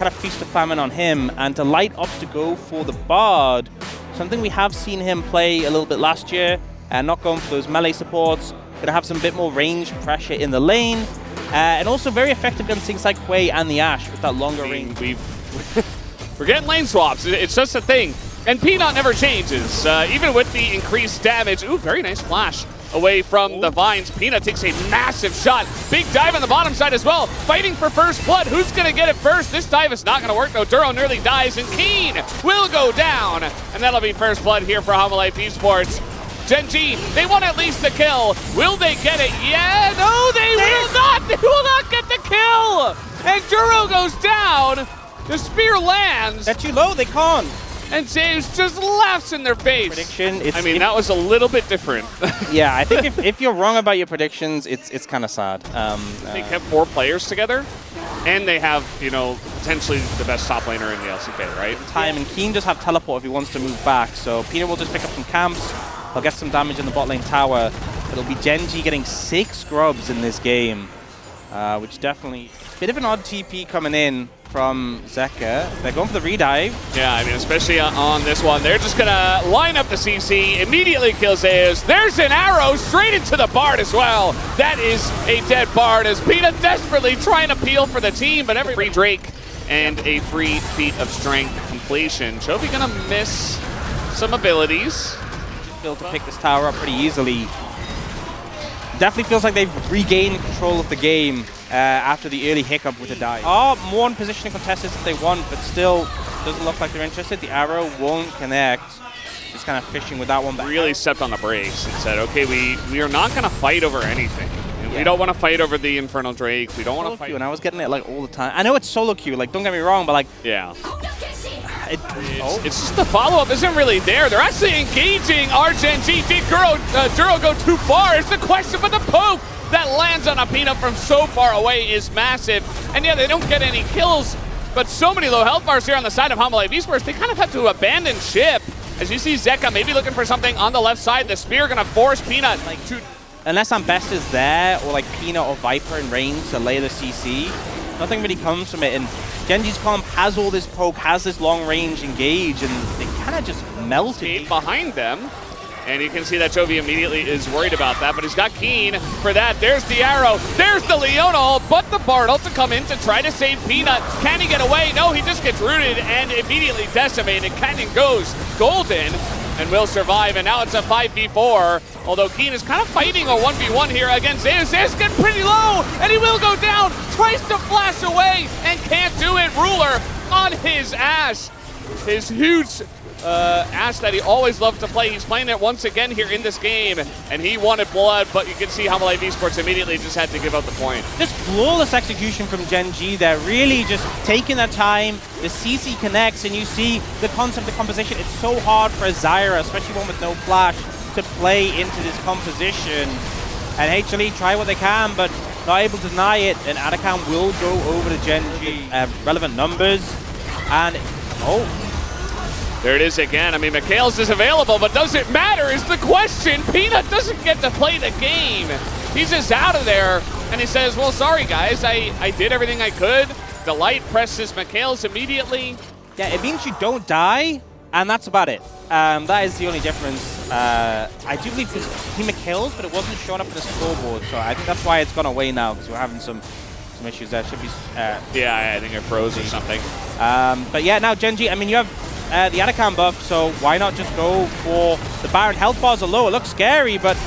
kind of feast or famine on him, and Delight opts to go for the Bard. Something we have seen him play a little bit last year, and not going for those melee supports. Gonna have some bit more range pressure in the lane, and also very effective against things like Quay and the Ashe with that longer range. We're getting lane swaps. It's just a thing. And Peanut never changes, even with the increased damage. Ooh, very nice flash away from the Vines. Peanut takes a massive shot. Big dive on the bottom side as well. Fighting for first blood. Who's going to get it first? This dive is not going to work, though. Duro nearly dies, and Keen will go down. And that'll be first blood here for Hanwha Esports. Gen.G, they want at least a kill. Will they get it? Yeah, no, they will not. They will not get the kill. And Duro goes down. The spear lands. They're too low, they can't. And James just laughs in their face. Prediction. I mean, that was a little bit different. Yeah, I think if you're wrong about your predictions, it's kind of sad. They kept 4 players together, and they have, you know, potentially the best top laner in the LCK, right? Time, and Keen does have teleport if he wants to move back, so Peanut will just pick up some camps. He'll get some damage in the bot lane tower. It'll be Gen.G getting 6 grubs in this game, which definitely a bit of an odd TP coming in from Zeka. They're going for the redive. Yeah, I mean, especially on this one. They're just going to line up the CC, immediately kill Zeus. There's an arrow straight into the Bard as well. That is a dead Bard as Peanut desperately trying to peel for the team, but every free Drake and a free Feat of Strength completion. Chovy going to miss some abilities. Just able to pick this tower up pretty easily. Definitely feels like they've regained control of the game after the early hiccup with the dive. More in positioning contestants if they want, but still doesn't look like they're interested. The arrow won't connect. Just kind of fishing with that one. Really stepped on the brakes and said, okay, we are not going to fight over anything. We don't want to fight over the Infernal Drake. We don't want to fight. And I was getting it like all the time. I know it's solo queue, like don't get me wrong, but like yeah. It's just the follow-up isn't really there. They're actually engaging our Gen.G. Did Duro go too far? It's the question, but the poke that lands on a Peanut from so far away is massive. And yeah, they don't get any kills, but so many low health bars here on the side of Hanwha Esports, they kind of have to abandon ship. As you see Zeka maybe looking for something on the left side, the spear gonna force Peanut to... Unless Ambest is there, or like Peanut or Viper in range to lay the CC, nothing really comes from it. And Gen.G's comp has all this poke, has this long range engage, and they kind of just melted behind them. And you can see that Chovy immediately is worried about that, but he's got Keen for that. There's the arrow, there's the Leona, but the Bard to come in to try to save Peanut. Can he get away? No, he just gets rooted and immediately decimated. Canyon goes golden and will survive, and now it's a 5v4. Although Keen is kind of fighting a 1v1 here against Zeus. Zeus getting pretty low, and he will go down. Tries to flash away and can't do it. Ruler on his Ashe. His huge Ashe that he always loved to play. He's playing it once again here in this game, and he wanted blood, but you can see Hanwha Esports immediately just had to give up the point. Just flawless execution from Gen.G. They're really just taking their time. The CC connects, and you see the concept of composition. It's so hard for a Zyra, especially one with no flash, to play into this composition. And HLE try what they can, but not able to deny it, and Atakan will go over to Gen.G. Relevant numbers, and there it is again. I mean, Mikhails is available, but does it matter is the question. Peanut doesn't get to play the game. He's just out of there, and he says, well, sorry, guys. I did everything I could. Delight presses Mikhails immediately. Yeah, it means you don't die, and that's about it. That is the only difference. I do believe this Team Mikhails, but it wasn't showing up in the scoreboard, so I think that's why it's gone away now, because we're having some issues there. Should be... yeah, I think it froze or something. But yeah, now Gen.G, I mean, you have the Atakan buff, so why not just go for the Baron? Health bars are low. It looks scary, but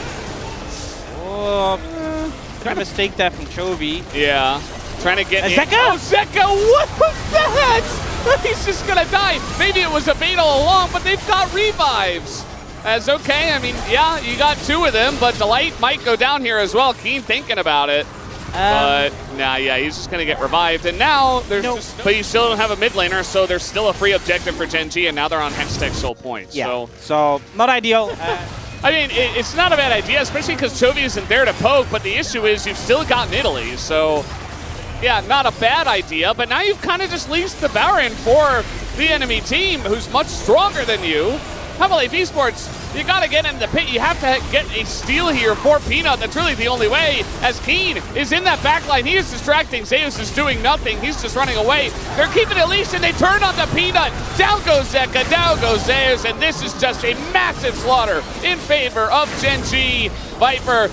kind of mistake there from Chovy. Yeah, trying to get Zeka! Oh, Zeka! What was that? He's just gonna die. Maybe it was a bait all along, but they've got revives. That's okay. I mean, yeah, you got 2 of them, but Delight might go down here as well. Keen thinking about it. But nah, yeah, he's just gonna get revived, and now there's but you still don't have a mid laner, so there's still a free objective for Gen.G, and now they're on Hextech soul points. Yeah, so not ideal. I mean, it's not a bad idea, especially because Chovy isn't there to poke, but the issue is you've still got Italy, so yeah, not a bad idea, but now you've kind of just leased the Baron for the enemy team, who's much stronger than you. KazaLoLL Esports, you gotta get in the pit. You have to get a steal here for Peanut. That's really the only way, as Keen is in that backline. He is distracting. Zeus is doing nothing. He's just running away. They're keeping it leashed, and they turn on the Peanut. Down goes Zeka, down goes Zeus, and this is just a massive slaughter in favor of Gen.G. Viper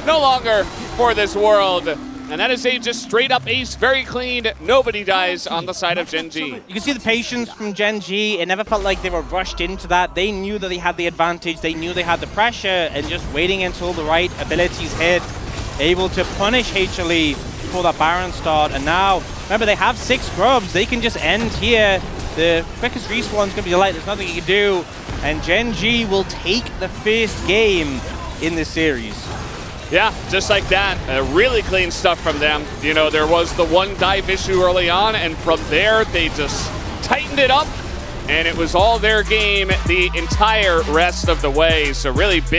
no longer for this world. And that is a just straight up ace, very clean. Nobody dies on the side of Gen.G. You can see the patience from Gen.G. It never felt like they were rushed into that. They knew that they had the advantage. They knew they had the pressure, and just waiting until the right abilities hit, able to punish HLE for that Baron start. And now, remember, they have 6 scrubs. They can just end here. The quickest respawn is going to be light. There's nothing you can do. And Gen.G will take the first game in this series. Yeah, just like that. Really clean stuff from them. You know, there was the one dive issue early on, and from there, they just tightened it up, and it was all their game the entire rest of the way. So really big.